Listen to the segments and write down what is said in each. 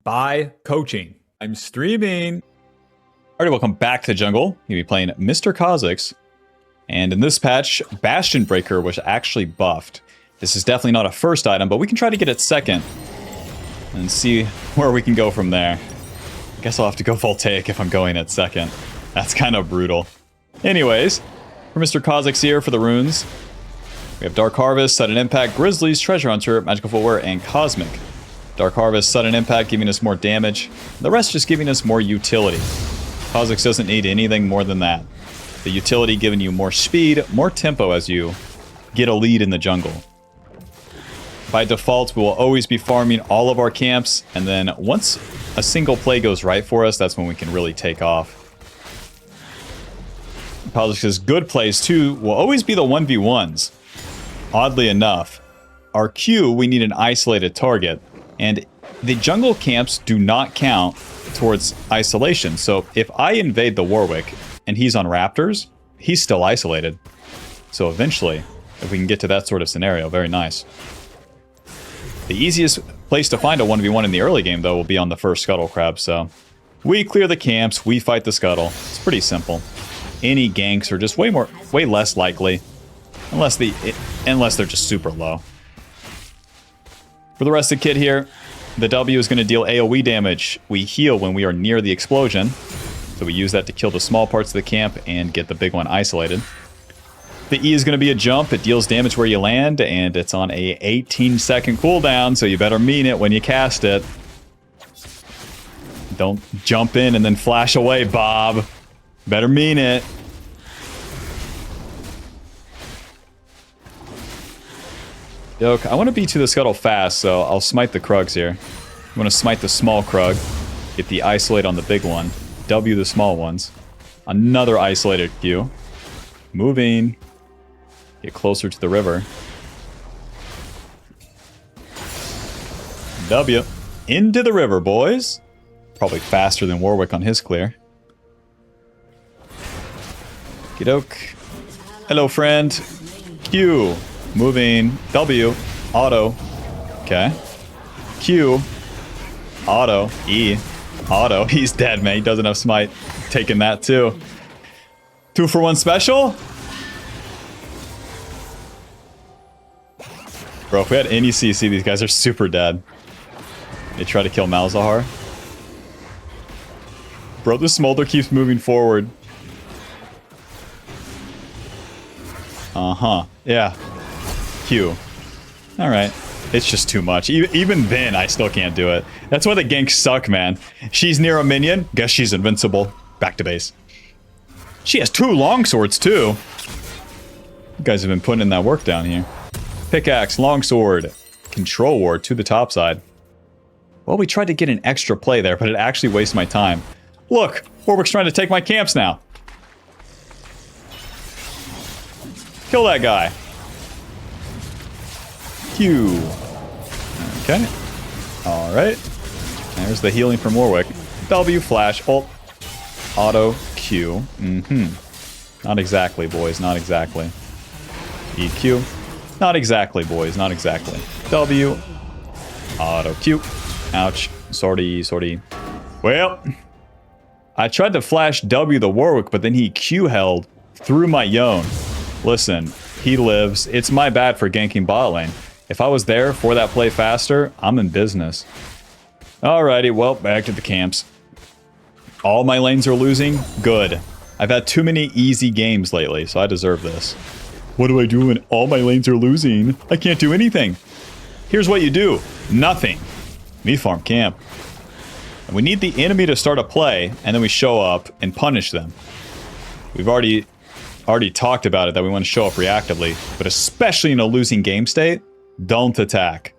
by coaching. I'm streaming. Alright, welcome back to Jungle. You'll be playing Mr. KHA'ZIX. And in this patch, Bastion Breaker was actually buffed. This is definitely not a first item, but we can try to get it second. And see where we can go from there. I guess I'll have to go Voltaic if I'm going at second. That's kind of brutal. Anyways, for Mr. KHA'ZIX here for the runes. We have Dark Harvest, Sudden Impact, Grizzlies, Treasure Hunter, Magical Footwear, and Cosmic. Dark Harvest, Sudden Impact giving us more damage. The rest just giving us more utility. KHA'ZIX doesn't need anything more than that. The utility giving you more speed, more tempo as you get a lead in the jungle. By default, we will always be farming all of our camps, and then once a single play goes right for us, that's when we can really take off. KHA'ZIX's good plays too will always be the 1v1s. Oddly enough, our Q, we need an isolated target. And the jungle camps do not count towards isolation. So if I invade the Warwick and he's on Raptors, he's still isolated. So eventually, if we can get to that sort of scenario, very nice. The easiest place to find a 1v1 in the early game, though, will be on the first Scuttle Crab. So we clear the camps, we fight the Scuttle. It's pretty simple. Any ganks are just way less likely, unless they're just super low. For the rest of the kit here, the W is going to deal AoE damage. We heal when we are near the explosion. So we use that to kill the small parts of the camp and get the big one isolated. The E is going to be a jump. It deals damage where you land, and it's on a 18-second cooldown, so you better mean it when you cast it. Don't jump in and then flash away, Bob. Better mean it. Yoke, I want to be to the Scuttle fast, so I'll smite the Krugs here. I'm going to smite the small Krug, get the isolate on the big one, W the small ones. Another isolated Q. Moving. Get closer to the river. W. Into the river, boys. Probably faster than Warwick on his clear. Kidoke. Hello, friend. Q. Moving. W. Auto. Okay. Q. Auto. E. Auto. He's dead, man. He doesn't have smite. Taking that, too. 2-for-1 special? Bro, if we had any CC, these guys are super dead. They try to kill Malzahar. Bro, the smolder keeps moving forward. Uh-huh. Yeah. Q. Alright. It's just too much. Even then, I still can't do it. That's why the ganks suck, man. She's near a minion. Guess she's invincible. Back to base. She has 2 longswords, too. You guys have been putting in that work down here. Pickaxe, longsword, control ward to the top side. Well, we tried to get an extra play there, but it actually wastes my time. Look, Warwick's trying to take my camps now. Kill that guy. Q. Okay. Alright. There's the healing from Warwick. W, flash, ult, auto, Q. Not exactly, boys, not exactly. EQ. Not exactly, boys, not exactly. W. Auto Q. Ouch. Sorty. Well, I tried to flash W the Warwick, but then he Q held through my Yone. Listen, he lives. It's my bad for ganking bot lane. If I was there for that play faster, I'm in business. Alrighty, well, back to the camps. All my lanes are losing? Good. I've had too many easy games lately, so I deserve this. What do I do when all my lanes are losing? I can't do anything. Here's what you do. Nothing. We farm camp. And we need the enemy to start a play, and then we show up and punish them. We've already talked about it, that we want to show up reactively, but especially in a losing game state, don't attack.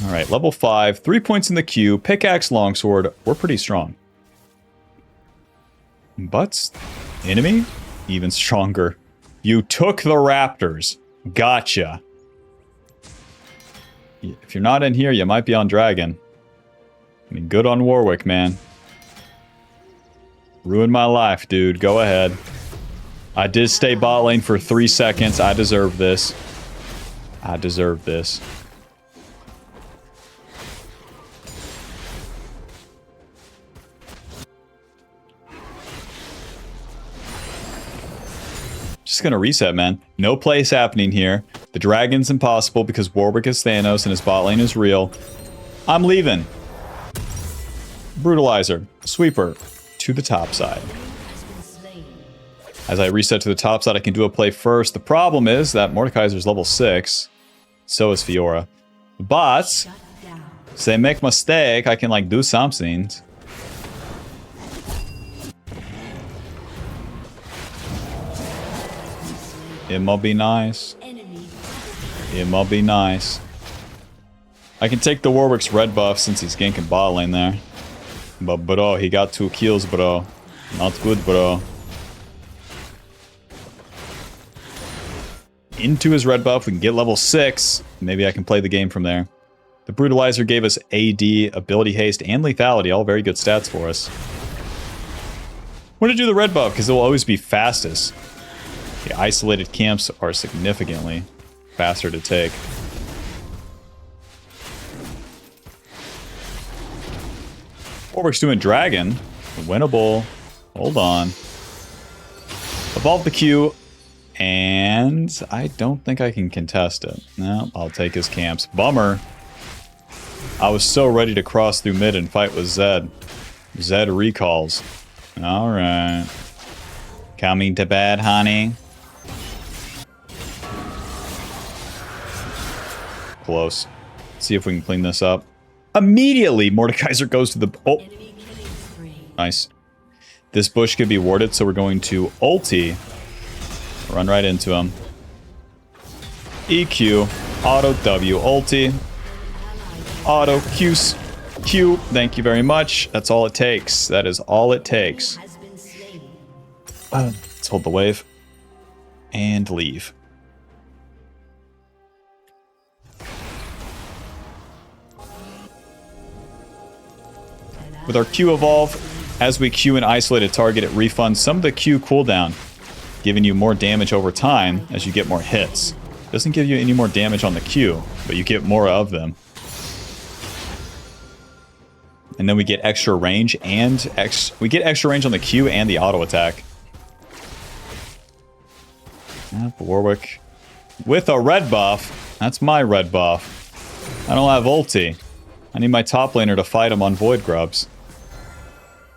Alright, level 5, 3 points in the queue, pickaxe, longsword. We're pretty strong. But enemy, even stronger. You took the Raptors. Gotcha. If you're not in here, you might be on Dragon. I mean, good on Warwick, man. Ruined my life, dude. Go ahead. I did stay bot lane for 3 seconds. I deserve this. I deserve this. just going to reset, man. No plays happening here. The dragon's impossible because Warwick is Thanos and his bot lane is real. I'm leaving. Brutalizer. Sweeper. To the top side. As I reset to the top side, I can do a play first. The problem is that Mordekaiser's level 6. So is Fiora. But, if they make mistake, I can, like, do something. It might be nice. It might be nice. I can take the Warwick's red buff since he's ganking bot lane there. But bro, he got 2 kills, bro. Not good, bro. Into his red buff, we can get level 6. Maybe I can play the game from there. The Brutalizer gave us AD, ability haste, and lethality. All very good stats for us. We're going to do the red buff because it will always be fastest. The isolated camps are significantly faster to take. Warwick's doing dragon. Winnable. Hold on. Evolve the Q. And I don't think I can contest it. No, I'll take his camps. Bummer. I was so ready to cross through mid and fight with Zed. Zed recalls. Alright. Coming to bed, honey. Close. Let's see if we can clean this up. Immediately, Mordekaiser goes to the... Oh. Nice. This bush could be warded, so we're going to ulti. Run right into him. EQ. Auto W. Ulti. Auto Q. Q. Thank you very much. That's all it takes. That is all it takes. Let's hold the wave. And leave. With our Q evolve, as we Q an isolated target, it refunds some of the Q cooldown, giving you more damage over time as you get more hits. Doesn't give you any more damage on the Q, but you get more of them. And then we get extra range and we get extra range on the Q and the auto attack. Warwick with a red buff. That's my red buff. I don't have ulti. I need my top laner to fight him on Void Grubs.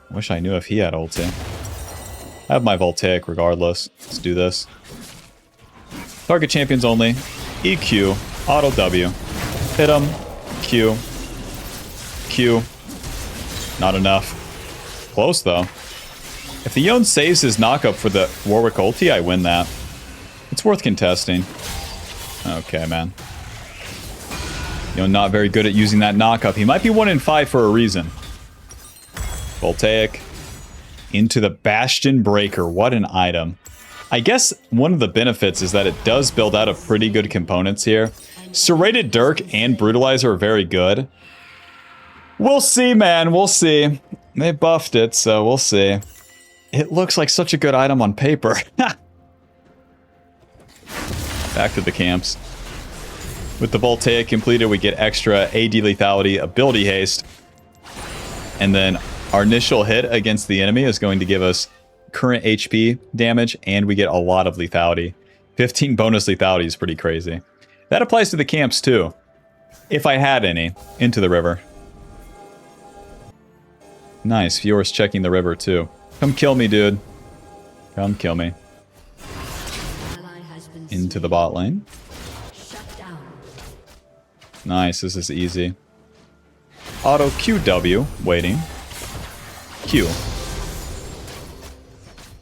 Wish I knew if he had ulti. I have my Voltaic regardless. Let's do this. Target champions only. EQ. Auto W. Hit him. Q. Q. Not enough. Close though. If the Yone saves his knockup for the Warwick ulti, I win that. It's worth contesting. Okay, man. Yone not very good at using that knockup. He might be 1 in 5 for a reason. Voltaic. Into the Bastion Breaker. What an item. I guess one of the benefits is that it does build out of pretty good components here. Serrated Dirk and Brutalizer are very good. We'll see, man. We'll see. They buffed it, so we'll see. It looks like such a good item on paper. Back to the camps. With the Voltaic completed, we get extra AD lethality, ability haste. And then our initial hit against the enemy is going to give us current HP damage, and we get a lot of lethality. 15 bonus lethality is pretty crazy. That applies to the camps too. If I had any. Into the river. Nice. Fiora's checking the river too. Come kill me, dude. Come kill me. Into the bot lane. Nice. This is easy. Auto QW. Waiting. Q.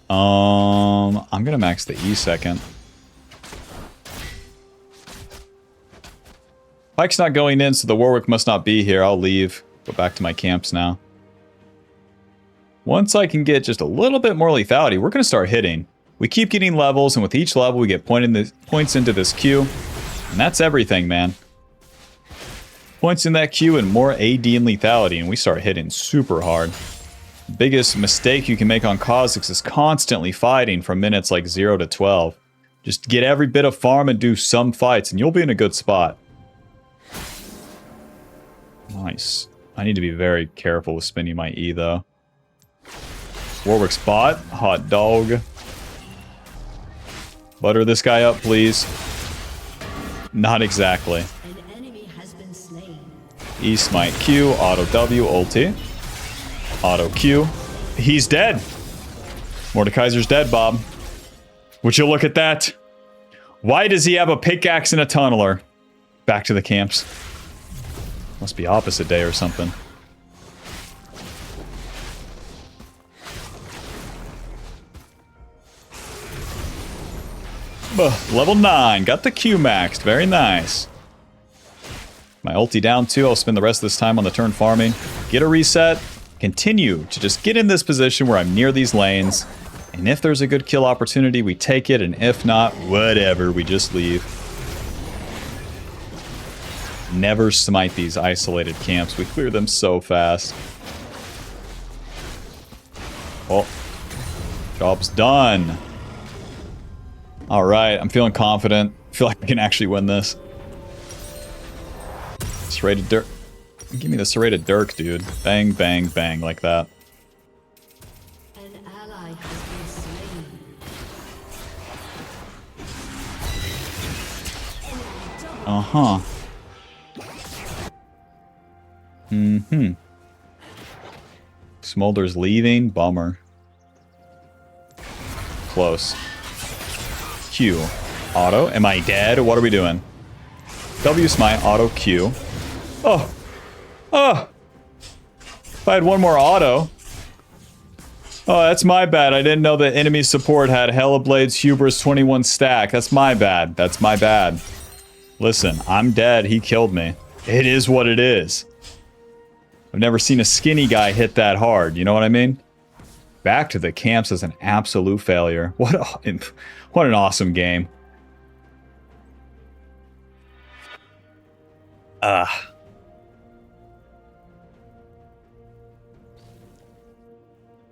I'm gonna max the E second. Pike's not going in, so the Warwick must not be here. I'll leave. Go back to my camps now. Once I can get just a little bit more lethality, we're gonna start hitting. We keep getting levels, and with each level, we get points into this Q. And that's everything, man. Points in that Q and more AD and lethality, and we start hitting super hard. The biggest mistake you can make on KHA'ZIX is constantly fighting from minutes like 0 to 12. Just get every bit of farm and do some fights, and you'll be in a good spot. Nice. I need to be very careful with spinning my E, though. Warwick's bot. Hot dog. Butter this guy up, please. Not exactly. An enemy has been slain. E smite Q, auto W, ulti. Auto Q. He's dead. Mordekaiser's dead, Bob. Would you look at that? Why does he have a pickaxe and a tunneler? Back to the camps. Must be opposite day or something. Level 9. Got the Q maxed. Very nice. My ulti down too. I'll spend the rest of this time on the turn farming. Get a reset. Continue to just get in this position where I'm near these lanes. And if there's a good kill opportunity, we take it. And if not, whatever. We just leave. Never smite these isolated camps. We clear them so fast. Oh. Job's done. Alright, I'm feeling confident. I feel like we can actually win this. Serrated Dirk. Give me the serrated Dirk, dude. Bang, bang, bang, like that. An ally has been slain. Uh-huh. Mm-hmm. Smolder's leaving. Bummer. Close. Q. Auto. Am I dead? What are we doing? W smite. Auto Q. Oh. Oh. If I had one more auto. Oh, that's my bad. I didn't know that enemy support had Hella Blades Hubris 21 stack. That's my bad. That's my bad. Listen, I'm dead. He killed me. It is what it is. I've never seen a skinny guy hit that hard. You know what I mean? Back to the camps is an absolute failure. What an awesome game. Oh,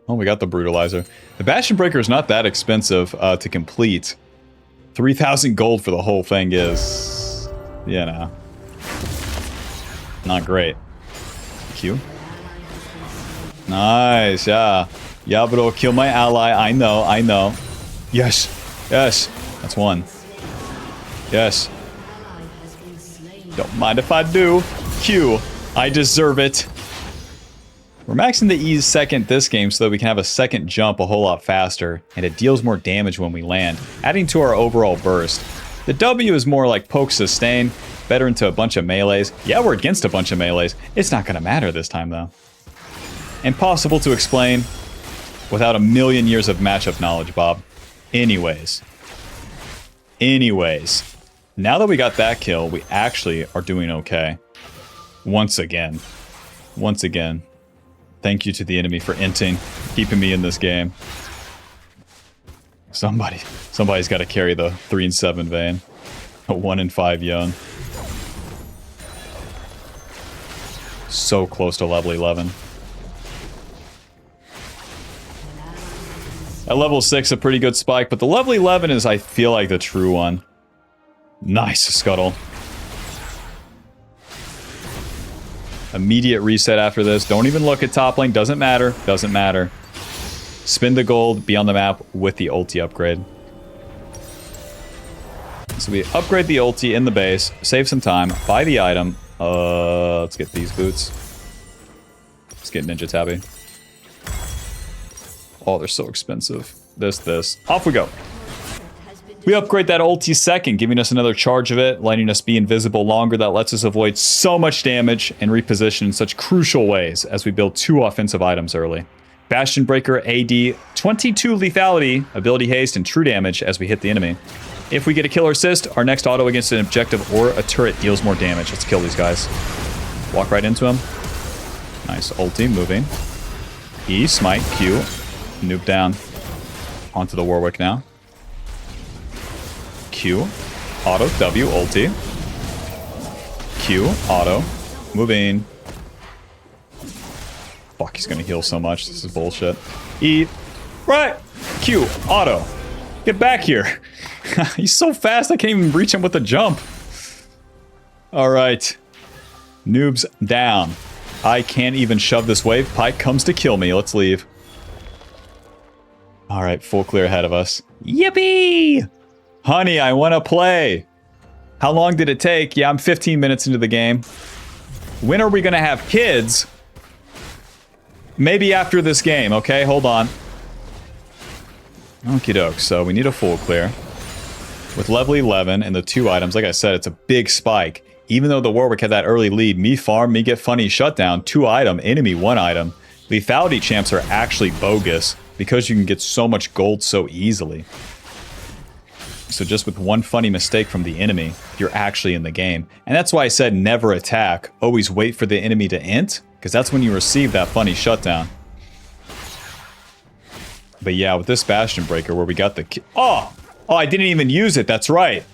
we got the Brutalizer. The Bastion Breaker is not that expensive to complete. 3,000 gold for the whole thing is, you know, not great. Q. Nice, yeah. Yeah, but it'll kill my ally. I know, I know. Yes, yes. That's one. Yes. Don't mind if I do. Q. I deserve it. We're maxing the E's second this game so that we can have a second jump a whole lot faster, and it deals more damage when we land, adding to our overall burst. The W is more like poke sustain, better into a bunch of melees. Yeah, we're against a bunch of melees. It's not going to matter this time, though. Impossible to explain without a million years of matchup knowledge, Bob. Anyways. Now that we got that kill, we actually are doing okay. Once again. Thank you to the enemy for inting, keeping me in this game. Somebody's got to carry the 3 and 7 vein. A 1 and 5 Yone. So close to level 11. At level 6, a pretty good spike, but the level 11 is, I feel like, the true one. Nice scuttle. Immediate reset after this. Don't even look at top lane. Doesn't matter. Doesn't matter. Spin the gold. Be on the map with the ulti upgrade. So we upgrade the ulti in the base. Save some time. Buy the item. Let's get these boots. Let's get Ninja Tabby. Oh, they're so expensive. This. Off we go. We upgrade that ulti second, giving us another charge of it, letting us be invisible longer. That lets us avoid so much damage and reposition in such crucial ways as we build 2 offensive items early. Bastion Breaker AD, 22 lethality, ability haste, and true damage as we hit the enemy. If we get a kill or assist, our next auto against an objective or a turret deals more damage. Let's kill these guys. Walk right into him. Nice ulti, moving. E, smite, Q, noob down. Onto the Warwick now. Q, auto, W, ulti. Q, auto, moving. Fuck, he's gonna heal so much. This is bullshit. E, right, Q, auto. Get back here. He's so fast, I can't even reach him with a jump. All right. Noobs down. I can't even shove this wave. Pike comes to kill me. Let's leave. All right, full clear ahead of us. Yippee! Honey, I want to play. How long did it take? Yeah, I'm 15 minutes into the game. When are we going to have kids? Maybe after this game, okay? Hold on. Okie doke. So we need a full clear. With level 11 and the 2 items, like I said, it's a big spike. Even though the Warwick had that early lead, me farm, me get funny shutdown, 2 item, enemy 1 item. Lethality champs are actually bogus because you can get so much gold so easily. So just with one funny mistake from the enemy, you're actually in the game. And that's why I said never attack. Always wait for the enemy to int, because that's when you receive that funny shutdown. But yeah, with this Bastion Breaker where we got the... Oh, I didn't even use it. That's right.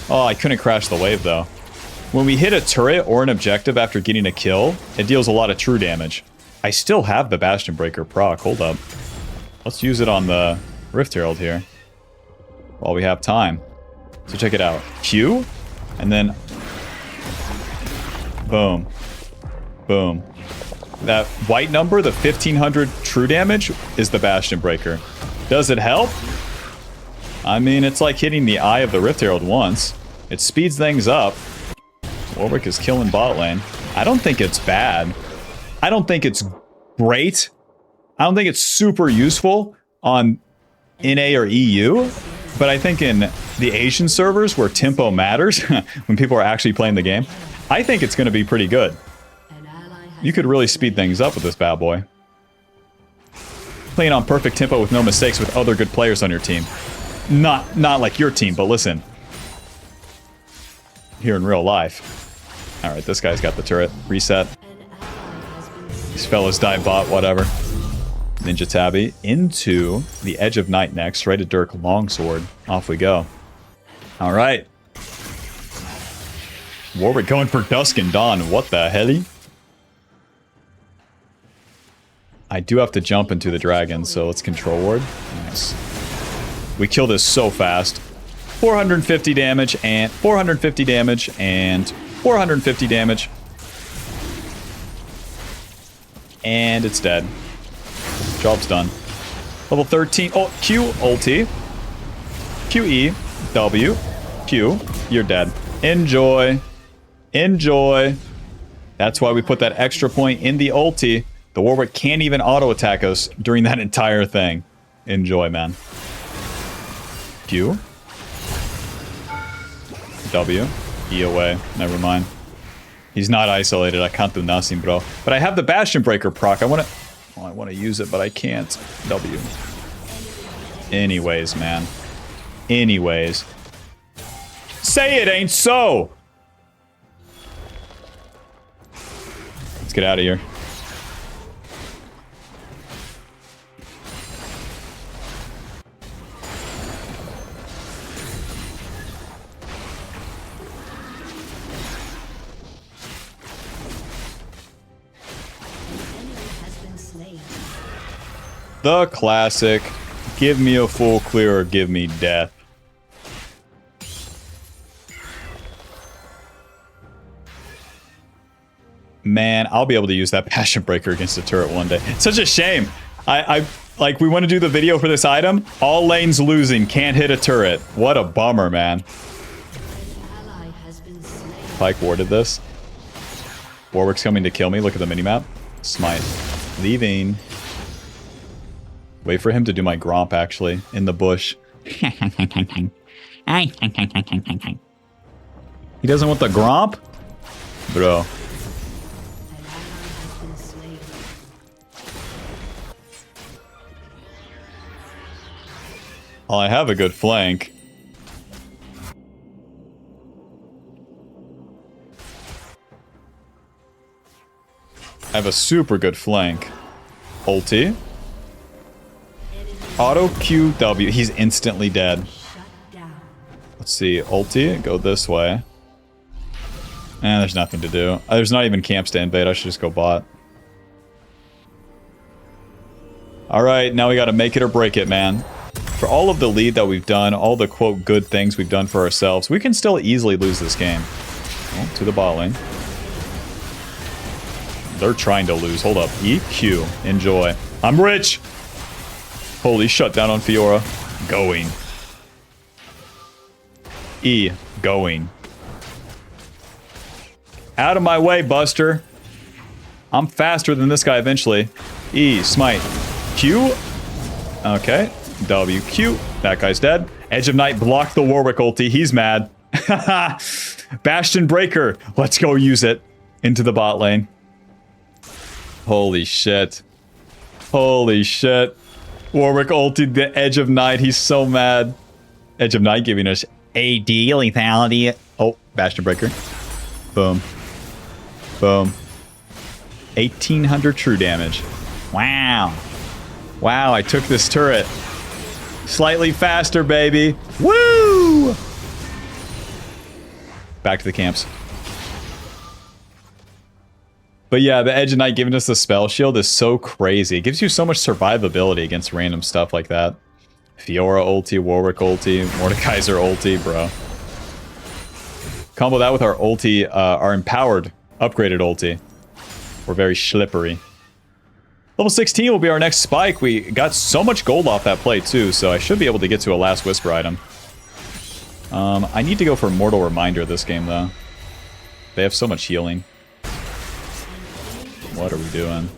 Oh, I couldn't crash the wave, though. When we hit a turret or an objective after getting a kill, it deals a lot of true damage. I still have the Bastion Breaker proc. Hold up. Let's use it on the Rift Herald here while we have time. So check it out. Q, and then... Boom. Boom. That white number, the 1500 true damage, is the Bastion Breaker. Does it help? I mean, it's like hitting the eye of the Rift Herald once. It speeds things up. Warwick is killing bot lane. I don't think it's bad. I don't think it's great. I don't think it's super useful on NA or EU. But I think in the Asian servers where tempo matters, when people are actually playing the game, I think it's going to be pretty good. You could really speed things up with this bad boy. Playing on perfect tempo with no mistakes with other good players on your team. Not like your team, but listen. Here in real life. Alright, this guy's got the turret. Reset. These fellas dive bot, whatever. Ninja Tabby into the Edge of Night next. Right to Dirk Longsword. Off we go. Alright. Warwick going for Dusk and Dawn. What the hell? I do have to jump into the dragon, so let's control ward. Nice. We kill this so fast. 450 damage and 450 damage and 450 damage. And it's dead. Job's done. Level 13. Oh, Q, ulti. QE, W, Q. You're dead. Enjoy. Enjoy. That's why we put that extra point in the ulti. The Warwick can't even auto-attack us during that entire thing. Enjoy, man. Q. W. E away. Never mind. He's not isolated. I can't do nothing, bro. But I have the Bastion Breaker proc. I want to use it, but I can't. W. Anyways, man. Anyways. Say it ain't so! Let's get out of here. The classic. Give me a full clear or give me death. Man, I'll be able to use that Passion Breaker against the turret one day. It's such a shame. I like, we want to do the video for this item. All lanes losing. Can't hit a turret. What a bummer, man. Pike warded this. Warwick's coming to kill me. Look at the minimap. Smite. Leaving. Wait for him to do my Gromp, actually, in the bush. He doesn't want the Gromp? Bro. Well, I have a good flank. I have a super good flank. Ulti. Auto QW. He's instantly dead. Let's see. Ulti. Go this way. There's nothing to do. There's not even camps to invade. I should just go bot. Alright, now we gotta make it or break it, man. For all of the lead that we've done, all the quote good things we've done for ourselves, we can still easily lose this game. Oh, to the bot lane. They're trying to lose. Hold up. EQ. Enjoy. I'm rich! Holy shutdown on Fiora. Going. E, going. Out of my way, Buster. I'm faster than this guy eventually. E, smite. Q. Okay. W, Q. That guy's dead. Edge of Night blocked the Warwick ulti. He's mad. Bastion Breaker. Let's go use it into the bot lane. Holy shit. Holy shit. Warwick ulted the Edge of Night. He's so mad. Edge of Night giving us AD lethality. Oh, Bastion Breaker. Boom. Boom. 1800 true damage. Wow. Wow, I took this turret. Slightly faster, baby. Woo! Back to the camps. But yeah, the Edge of Night giving us the spell shield is so crazy. It gives you so much survivability against random stuff like that. Fiora ulti, Warwick ulti, Mordekaiser ulti, bro. Combo that with our ulti, our empowered, upgraded ulti. We're very slippery. Level 16 will be our next spike. We got so much gold off that play too, so I should be able to get to a Last Whisper item. I need to go for Mortal Reminder this game though. They have so much healing. What are we doing?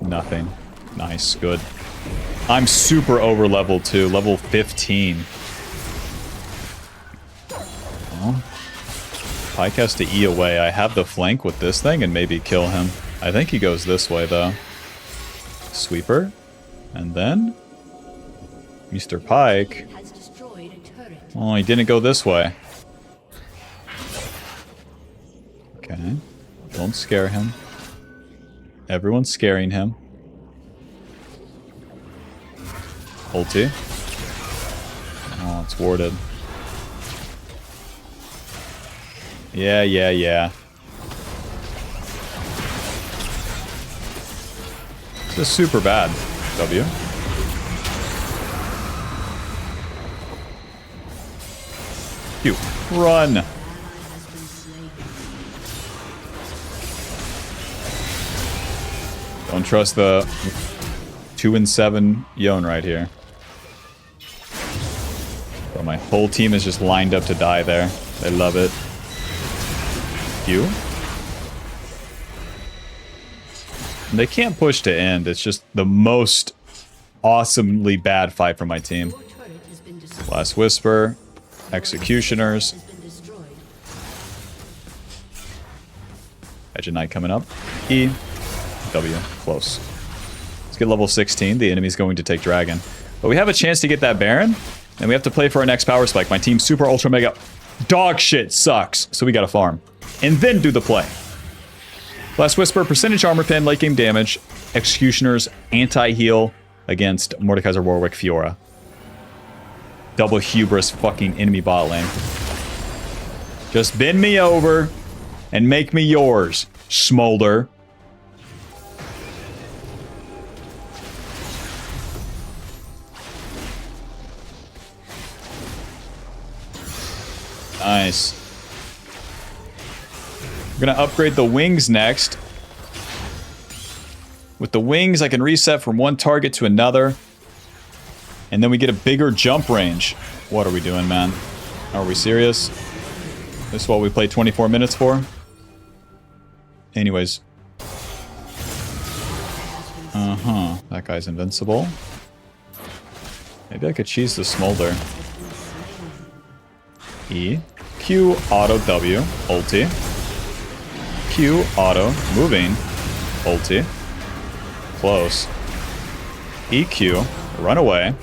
Nothing. Nice, good. I'm super over level too, level 15. Well, Pyke has to E away. I have the flank with this thing and maybe kill him. I think he goes this way though. Sweeper. And then Mr. Pyke. Oh, he didn't go this way. Okay. Don't scare him. Everyone's scaring him. Ulti. Oh, it's warded. Yeah, yeah, yeah. This is super bad. W. Q. Run! Don't trust the 2 and 7 Yone right here. But my whole team is just lined up to die there. They love it. Q. And they can't push to end. It's just the most awesomely bad fight from my team. Last Whisper. Executioners. Edge of Night coming up. E. W. Close. Let's get level 16. The enemy's going to take Dragon. But we have a chance to get that Baron. And we have to play for our next power spike. My team super ultra mega dog shit sucks. So we gotta farm. And then do the play. Last Whisper, percentage armor pen, late game damage. Executioners, anti-heal against Mordekaiser, Warwick, Fiora. Double hubris fucking enemy bot lane. Just bend me over and make me yours, Smolder. Nice. We're gonna upgrade the wings next. With the wings, I can reset from one target to another. And then we get a bigger jump range. What are we doing, man? Are we serious? This is what we played 24 minutes for? Anyways. Uh-huh. That guy's invincible. Maybe I could cheese the Smolder. E. Q. Auto W. Ulti. Q. Auto. Moving. Ulti. Close. EQ. Run away.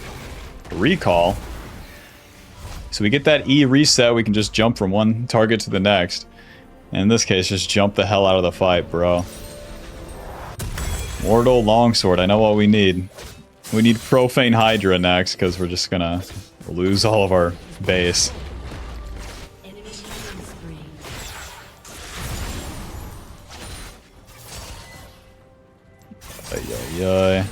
Recall. So we get that E reset, we can just jump from one target to the next. And in this case, just jump the hell out of the fight, bro. Mortal Longsword, I know what we need. We need Profane Hydra next, because we're just gonna lose all of our base. Ay, ay, ay.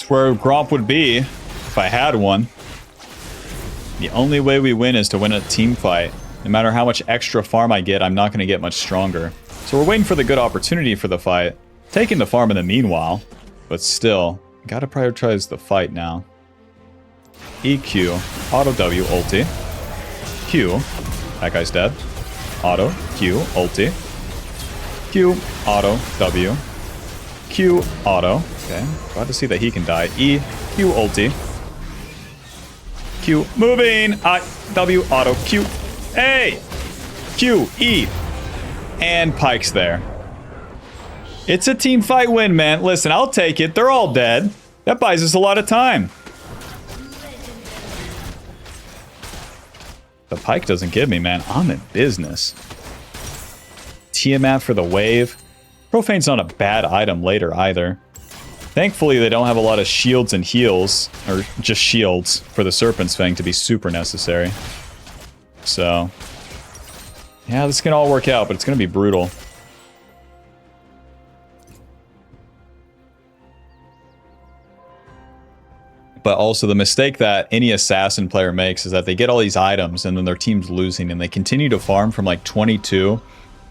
where Gromp would be if I had one. The only way we win is to win a team fight. No matter how much extra farm I get, I'm not going to get much stronger. So we're waiting for the good opportunity for the fight. Taking the farm in the meanwhile. But still, gotta prioritize the fight now. EQ, auto W, ulti. Q, that guy's dead. Auto, Q, ulti. Q, auto, W. Q, auto. Okay, glad to see that he can die. E, Q, ulti. Q, moving. I, W, auto, Q. A, Q, E. And Pike's there. It's a team fight win, man. Listen, I'll take it. They're all dead. That buys us a lot of time. The Pike doesn't give me, man. I'm in business. Tiamat for the wave. Profane's not a bad item later either. Thankfully, they don't have a lot of shields and heals, or just shields, for the Serpent's Fang to be super necessary. So, yeah, this can all work out, but it's going to be brutal. But also the mistake that any assassin player makes is that they get all these items and then their team's losing and they continue to farm from like 22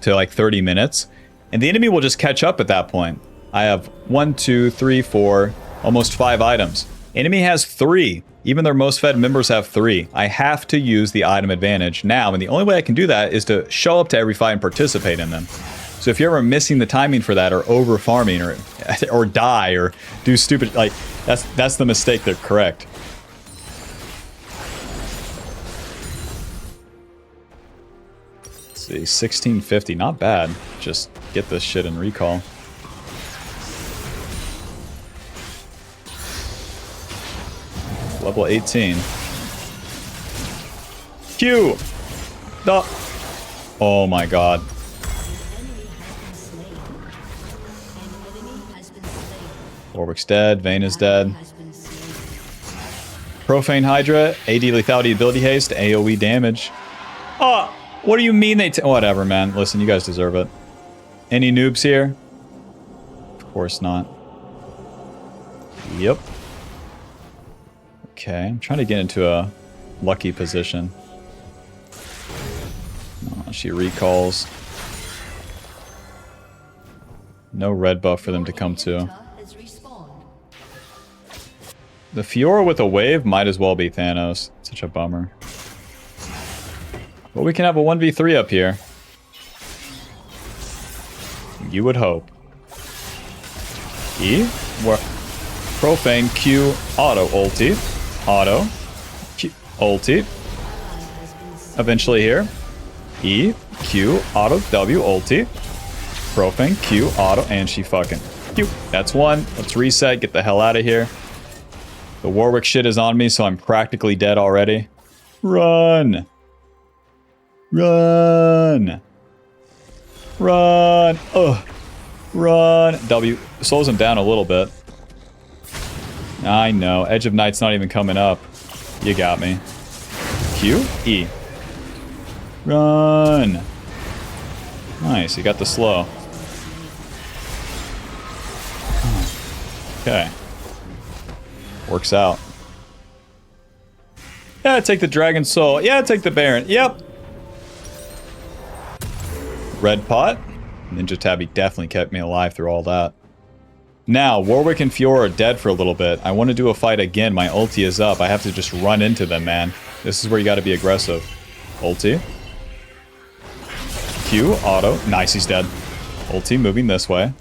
to like 30 minutes. And the enemy will just catch up at that point. I have 1, 2, 3, 4, almost 5 items. Enemy has 3. Even their most fed members have 3. I have to use the item advantage now. And the only way I can do that is to show up to every fight and participate in them. So if you're ever missing the timing for that or over farming or die or do stupid, like that's the mistake. They're correct. Let's see, 1650, not bad. Just get this shit in recall. Level 18. Q. Oh my god. Warwick's dead, Vayne is dead. Profane Hydra, AD lethality, ability haste, AoE damage. Oh, what do you mean they whatever, man. Listen, you guys deserve it. Any noobs here? Of course not. Yep. Okay, I'm trying to get into a lucky position. Oh, she recalls. No red buff for them to come to. The Fiora with a wave might as well be Thanos. Such a bummer. But we can have a 1v3 up here. You would hope. E? Where? Profane Q auto ulti. Auto. Q ulti. Eventually here. E. Q auto W ulti. Profane Q auto. And she fucking Q. That's one. Let's reset. Get the hell out of here. The Warwick shit is on me, so I'm practically dead already. Run! Run! Run! Ugh! Run! W slows him down a little bit. I know. Edge of Night's not even coming up. You got me. Q? E. Run! Nice, you got the slow. Okay. Works out. Yeah, take the Dragon Soul. Yeah, take the Baron. Yep. Red Pot. Ninja Tabby definitely kept me alive through all that. Now, Warwick and Fiora are dead for a little bit. I want to do a fight again. My ulti is up. I have to just run into them, man. This is where you got to be aggressive. Ulti. Q, auto. Nice, he's dead. Ulti moving this way.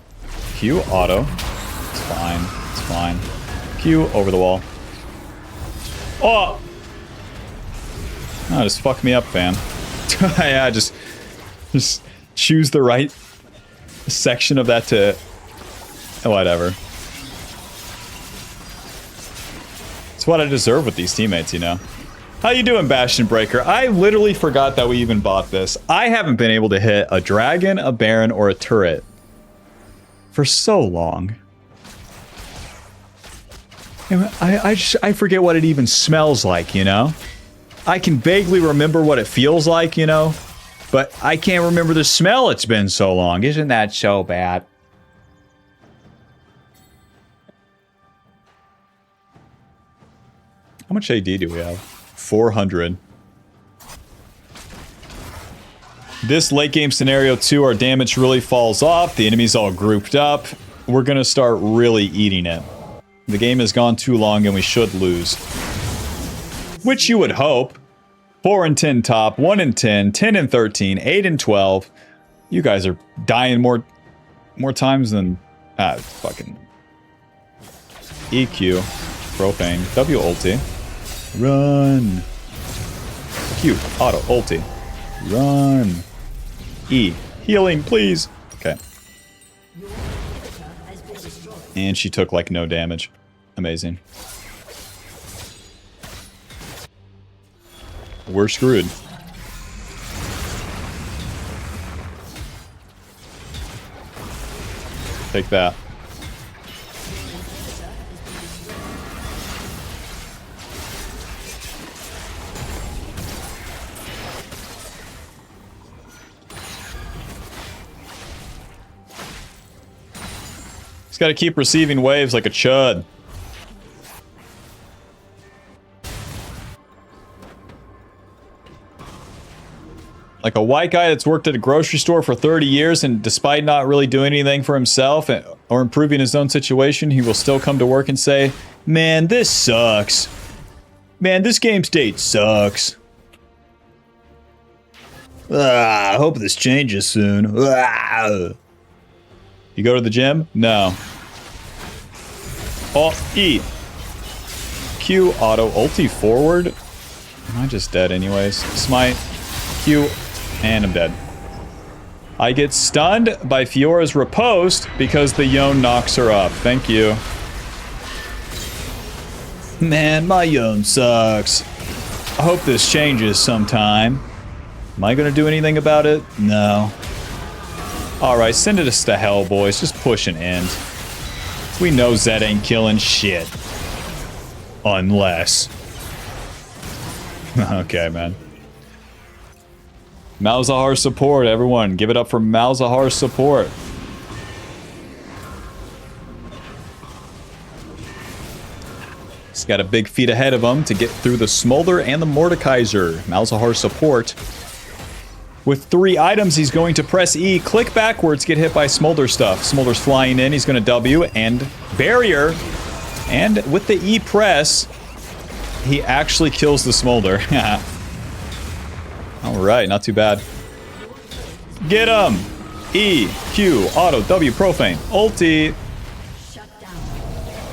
Q, auto. It's fine. It's fine. Q, over the wall. Oh! Oh, just fuck me up, fam. Yeah, just choose the right section of that to... whatever. It's what I deserve with these teammates, you know? How you doing, Bastion Breaker? I literally forgot that we even bought this. I haven't been able to hit a dragon, a baron, or a turret for so long. I forget what it even smells like, you know? I can vaguely remember what it feels like, you know? But I can't remember the smell. It's been so long. Isn't that so bad? How much AD do we have? 400. This late game scenario too, our damage really falls off. The enemy's all grouped up. We're gonna start really eating it. The game has gone too long and we should lose. Which you would hope. 4 and 10 top, 1 and 10, 10 and 13, 8 and 12. You guys are dying more times than fucking EQ. Propane. W ulti. Run. Q. Auto ulti. Run. E. Healing, please. Okay. And she took like no damage. Amazing. We're screwed. Take that. He's got to keep receiving waves like a chud. Like a white guy that's worked at a grocery store for 30 years and despite not really doing anything for himself or improving his own situation, he will still come to work and say, "Man, this sucks. Man, this game state sucks. I hope this changes soon." You go to the gym? No. Alt E. Q auto ulti forward. Am I just dead anyways? Smite. Q. And I'm dead. I get stunned by Fiora's riposte because the Yone knocks her up. Thank you. Man, my Yone sucks. I hope this changes sometime. Am I gonna do anything about it? No. Alright, send us to hell, boys. Just push an end. We know Zed ain't killing shit. Unless. Okay, man. Malzahar support, everyone. Give it up for Malzahar support. He's got a big feat ahead of him to get through the Smolder and the Mordekaiser. Malzahar support. With 3 items, he's going to press E, click backwards, get hit by Smolder stuff. Smolder's flying in, he's going to W, and barrier. And with the E press, he actually kills the Smolder. Alright, not too bad. Get him! E, Q, auto, W, profane, ulti.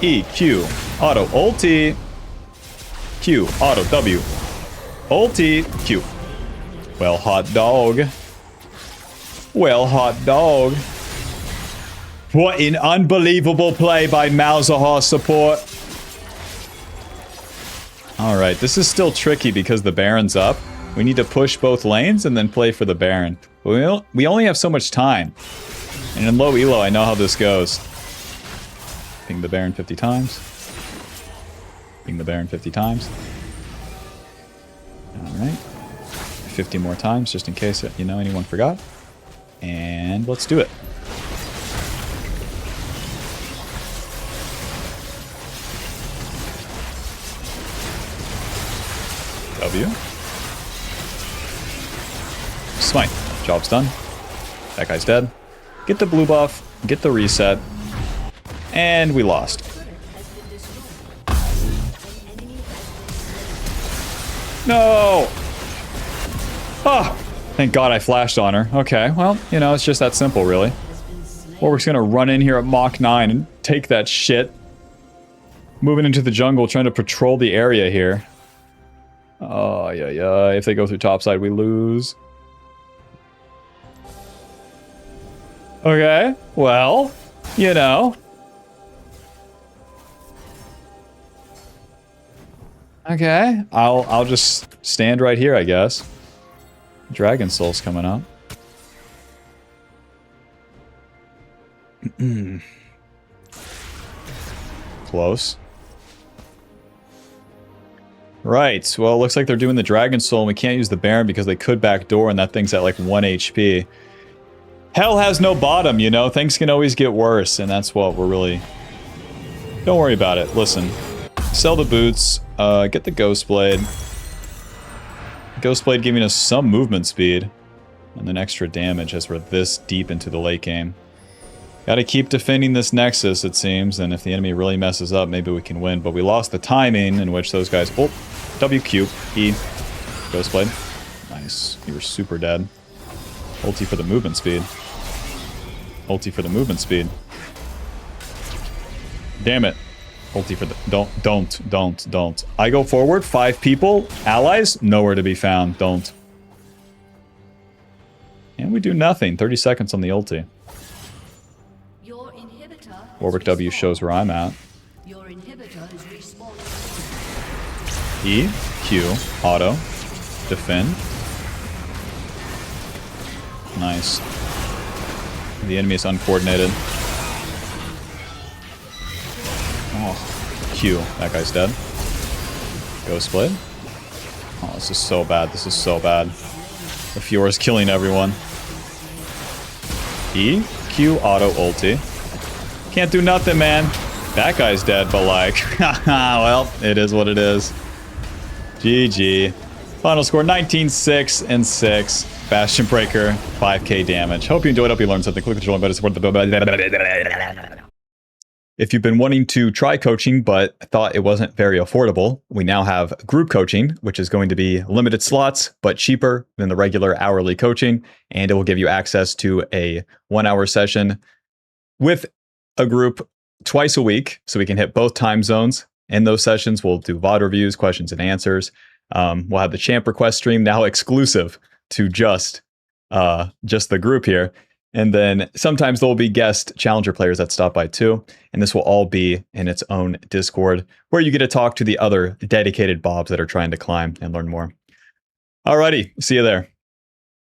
E, Q, auto, ulti. Q, auto, W, ulti, Q. Well, hot dog. Well, hot dog. What an unbelievable play by Malzahar support. Alright, this is still tricky because the Baron's up. We need to push both lanes and then play for the Baron. We only have so much time. And in low elo, I know how this goes. Ping the Baron 50 times. Ping the Baron 50 times. Alright. 50 more times, just in case, you know, anyone forgot. And let's do it. W. Smite. Job's done. That guy's dead. Get the blue buff. Get the reset. And we lost. No! Oh! Thank God I flashed on her. Okay, well, you know, it's just that simple, really. Warwick's gonna run in here at Mach 9 and take that shit. Moving into the jungle, trying to patrol the area here. Oh, yeah. If they go through topside, we lose. Okay, well, you know. Okay, I'll just stand right here, I guess. Dragon Soul's coming up. Close. Right, well, it looks like they're doing the Dragon Soul, and we can't use the Baron because they could backdoor, and that thing's at like 1 HP. Hell has no bottom, you know? Things can always get worse, and that's what we're really... Don't worry about it. Listen. Sell the boots. Get the Ghost Blade. Ghost Blade giving us some movement speed. And then extra damage as we're this deep into the late game. Gotta keep defending this Nexus, it seems. And if the enemy really messes up, maybe we can win. But we lost the timing in which those guys... Oh, WQ, E. Ghost Blade. Nice. You were super dead. Ulti for the movement speed. Ulti for the movement speed. Damn it. Ulti for the... Don't. I go forward, 5 people, allies, nowhere to be found. Don't. And we do nothing. 30 seconds on the ulti. Your inhibitor Warwick W shows where I'm at. Your inhibitor is respawning. E, Q, auto, defend. Nice. The enemy is uncoordinated. Oh, Q. That guy's dead. Ghost Blade. Oh, this is so bad. This is so bad. The Fiora's killing everyone. E, Q, auto, ulti. Can't do nothing, man. That guy's dead, but like, well, it is what it is. GG. Final score 19-6 and 6. Bastion Breaker, 5k damage. Hope you enjoyed. Hope you learned something. Click the control button to support the... If you've been wanting to try coaching but thought it wasn't very affordable, we now have group coaching, which is going to be limited slots but cheaper than the regular hourly coaching, and it will give you access to a 1-hour session with a group twice a week, so we can hit both time zones. In those sessions, we'll do VOD reviews, questions and answers. We'll have the champ request stream, now exclusive to just the group here. And then sometimes there will be guest challenger players that stop by too. And this will all be in its own Discord, where you get to talk to the other dedicated Bobs that are trying to climb and learn more. Alrighty, see you there.